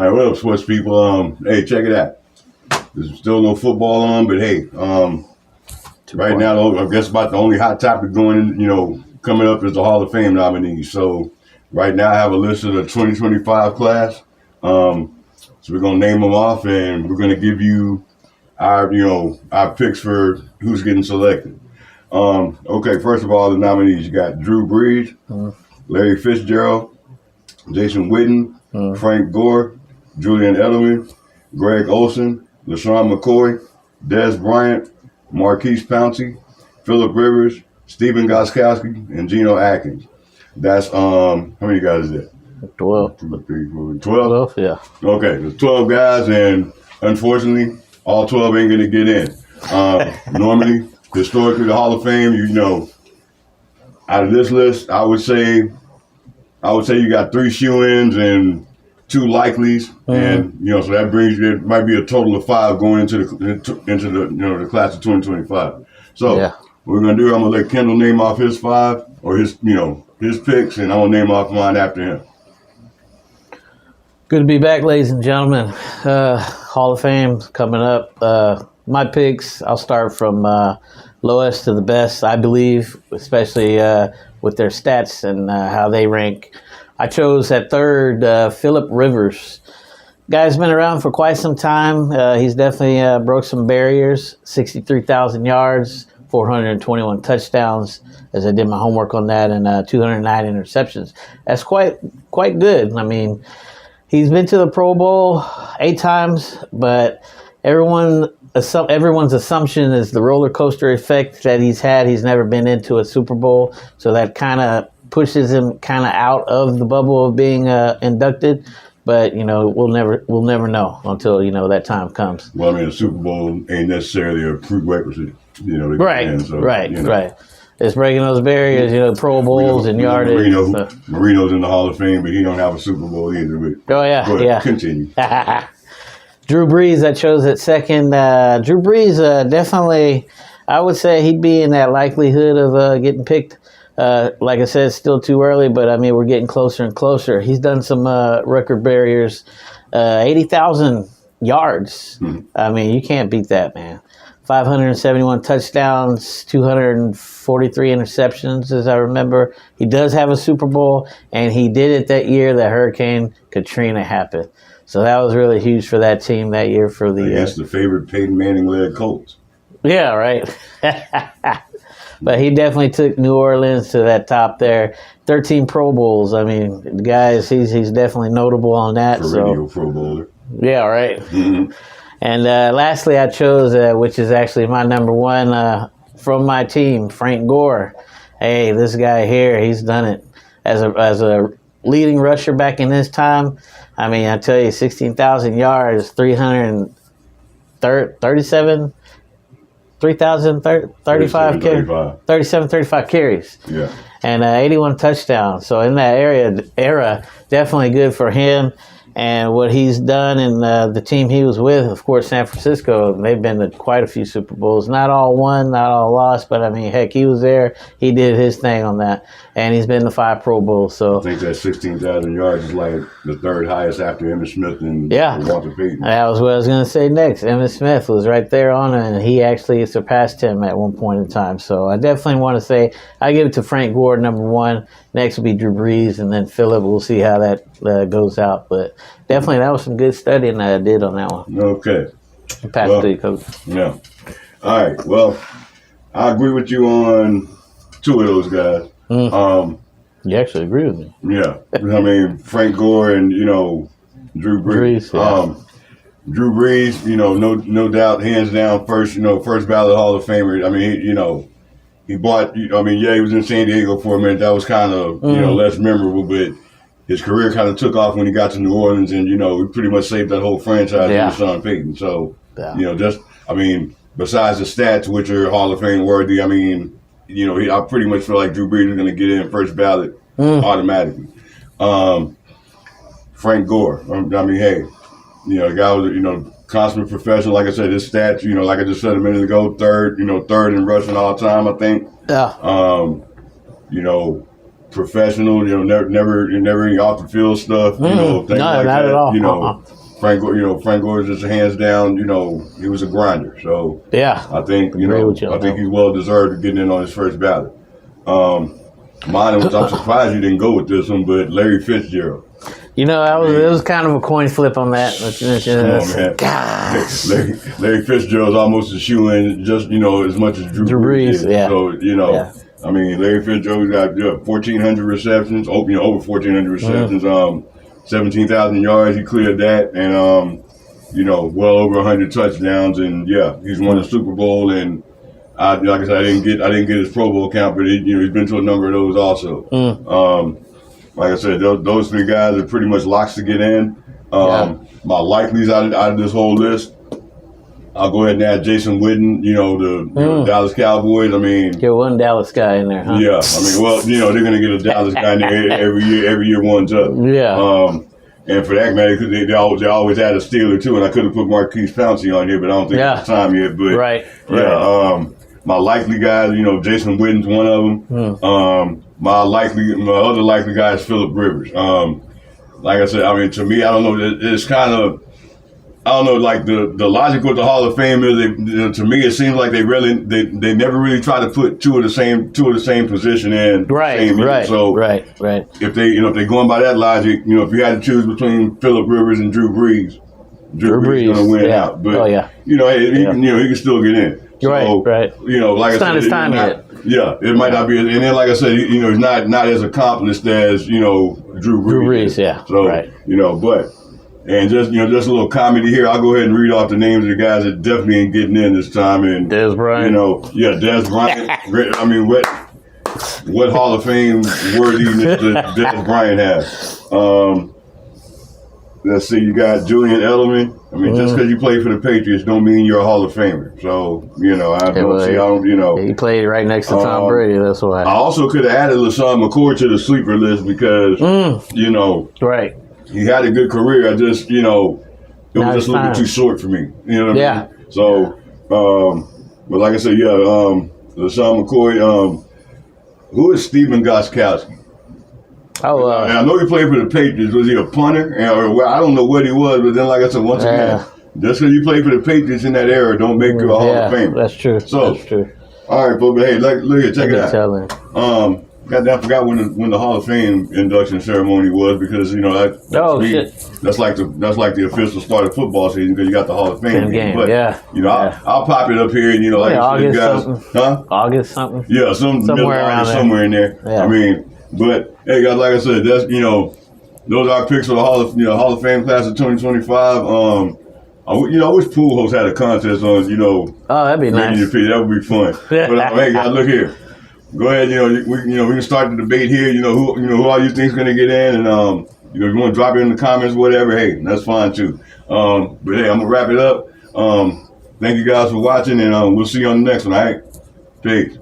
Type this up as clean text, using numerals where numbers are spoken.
All right, what up, sports people? Hey, check it out. There's still no football on, but hey, right now, I guess about the only hot topic going in, coming up is the Hall of Fame nominees. So right now, I have a list of the 2025 class. So we're gonna name them off, and we're gonna give you our picks for who's getting selected. Okay, first of all, the nominees, you got Drew Brees, Larry Fitzgerald, Jason Witten, Frank Gore, Julian Edelman, Greg Olson, LaShawn McCoy, Des Bryant, Marquise Pouncey, Phillip Rivers, Stephen Gostkowski, and Geno Atkins. That's how many guys is that? 12. 12? Yeah. Okay, there's 12 guys, and unfortunately, all 12 ain't gonna get in. Normally, historically, the Hall of Fame, out of this list, I would say you got 3 shoe-ins and 2 likelies, and so that brings you. It might be a total of 5 going into the class of 2025. So what we're gonna do, I'm gonna let Kendall name off his 5 or his picks, and I'm gonna name off mine after him. Good to be back, ladies and gentlemen. Hall of Fame coming up. My picks, I'll start from lowest to the best, I believe, especially with their stats and how they rank. I chose at third Phillip Rivers. Guy's been around for quite some time. He's definitely broke some barriers. 63,000 yards, 421 touchdowns, as I did my homework on that, and 209 interceptions. That's quite good. I mean, he's been to the Pro Bowl 8 times, but everyone's assumption is the roller coaster effect that he's had. He's never been into a Super Bowl, so that kind of pushes him kind of out of the bubble of being inducted. But we'll never know until that time comes. Well, I mean, a Super Bowl ain't necessarily a prerequisite. Right. It's breaking those barriers, Pro Bowls and yardage. Marino's in the Hall of Fame, but he don't have a Super Bowl either. But oh yeah, yeah. Continue. Drew Brees, I chose at second. Drew Brees, definitely, I would say he'd be in that likelihood of getting picked. Like I said, it's still too early, but I mean, we're getting closer and closer. He's done some record barriers, 80,000 yards. I mean, you can't beat that, man. 571 touchdowns, 243 interceptions, as I remember. He does have a Super Bowl, and he did it that year that Hurricane Katrina happened. So that was really huge for that team that year for the against the favorite Peyton Manning-led Colts. Yeah, right. But he definitely took New Orleans to that top there. 13 Pro Bowls. I mean, the guys, he's definitely notable on that. Perennial Pro Bowler. Yeah, right. And lastly, I chose, which is actually my number one from my team, Frank Gore. Hey, this guy here, he's done it as a leading rusher back in his time. I mean, I tell you, 16,000 yards, 35 carries. Yeah. And 81 touchdowns. So in that era, definitely good for him. And what he's done and the team he was with, of course, San Francisco, they've been to quite a few Super Bowls. Not all won, not all lost, but I mean, heck, he was there. He did his thing on that. And he's been to 5 Pro Bowls. So I think that 16,000 yards is like the 3rd highest after Emmitt Smith and Walter Payton. That was what I was going to say next. Emmitt Smith was right there on it, and he actually surpassed him at one point in time. So I definitely want to say I give it to Frank Gore, number 1. Next will be Drew Brees, and then Phillip. We'll see how that goes out. But definitely, that was some good studying that I did on that one. Okay. Pass it to you, Coach. Yeah. All right. Well, I agree with you on 2 of those guys. You actually agree with me. Yeah. I mean, Frank Gore and, Drew Brees. Drew Brees, no doubt, hands down, first ballot Hall of Famer. I mean, he bought, he was in San Diego for a minute. That was kind of, less memorable, but his career kind of took off when he got to New Orleans, and, he pretty much saved that whole franchise with Sean Payton. So, besides the stats, which are Hall of Fame worthy, I mean, I pretty much feel like Drew Brees is going to get in first ballot automatically. Frank Gore, I mean, hey, the guy was, consummate professional. Like I said, his stats, like I just said a minute ago, third in rushing all time, I think. Yeah. professional. You know, never any off the field stuff. You know, things no, like not that. at all. You know, Frank Gore is just hands down. You know, he was a grinder. So Yeah. I think Agree with you I on think that. he's well deserved of getting in on his first ballot. Mine was, I'm surprised you didn't go with this one, but Larry Fitzgerald. You know, it was kind of a coin flip on that. Come on, man. Gosh. Larry Fitzgerald's almost a shoe-in, just, you know, as much as Drew Brees Brees, is. yeah. So, you know, Yeah. I mean, Larry Fitzgerald got 1,400 receptions, over 1,400 receptions, 17,000 yards. He cleared that, and, you know, well over 100 touchdowns. And, yeah, he's won a Super Bowl. And, like I said, I didn't get his Pro Bowl count, but, he's been to a number of those also. Like I said, those three guys are pretty much locks to get in. My likelies out of this whole list, I'll go ahead and add Jason Witten, you know, the Dallas Cowboys. I mean, Get one Dallas guy in there, huh? yeah, I mean, well, you know, they're going to get a Dallas guy in there every year one's up. Yeah. And for that matter, because they always add a Steeler too, and I could have put Marquise Pouncey on here, but I don't think it's the time yet. But Right. yeah, my likely guys, you know, Jason Witten's one of them. My other likely guy is Phillip Rivers. Like I said, I mean, to me, I don't know. It's kind of, I don't know. Like the logic with the Hall of Fame is, to me, it seems like they never really try to put two of the same position in. Right. Same year. Right. So Right. if they're going by that logic, you know, if you had to choose between Phillip Rivers and Drew Brees, Drew Brees is going to win out. But you know, he can still get in. Right. You know, like It's I said, not his time yet. Yeah, it might not be. And then, like I said, you know, he's not as accomplished as, you know, Drew Brees. Drew Brees, yeah. So, Right. you know, and just a little comedy here. I'll go ahead and read off the names of the guys that definitely ain't getting in this time. And Dez Bryant. You know, Dez Bryant. I mean, what Hall of Fame worthiness does Dez Bryant have? Let's see, you got Julian Edelman. I mean, just because you play for the Patriots don't mean you're a Hall of Famer. So, you know, He played right next to Tom Brady, that's why. I also could have added LaShawn McCoy to the sleeper list because, you know, Right. he had a good career. I just, you know, it was just a little bit too short for me. You know what I mean? So, but like I said, LaShawn McCoy. Who is Steven Gostkowski? Oh, And I know he played for the Patriots. Was he a punter? I don't know what he was, but then, like I said, once again, just because you play for the Patriots in that era, don't make you a Hall of Famer. That's true. So, that's true. All right, but hey, look here, check it out. I forgot when the Hall of Fame induction ceremony was because, you know, that's like the official start of football season because you got the Hall of Fame game. But, you know, I'll pop it up here and, you know, like August guys, something. August something. Yeah, somewhere around there. Somewhere in there. Yeah. I mean, but hey, guys, like I said, that's, you know, those are our picks for the Hall of Fame class of 2025. I wish Pujols had a contest on, you know. Oh, that'd be nice. That would be fun. But hey, guys, look here. Go ahead. We can start the debate here. You know who all you think is going to get in, and if you want to drop it in the comments, whatever. Hey, that's fine too. But hey, I'm gonna wrap it up. Thank you guys for watching, and we'll see you on the next one. All right, peace.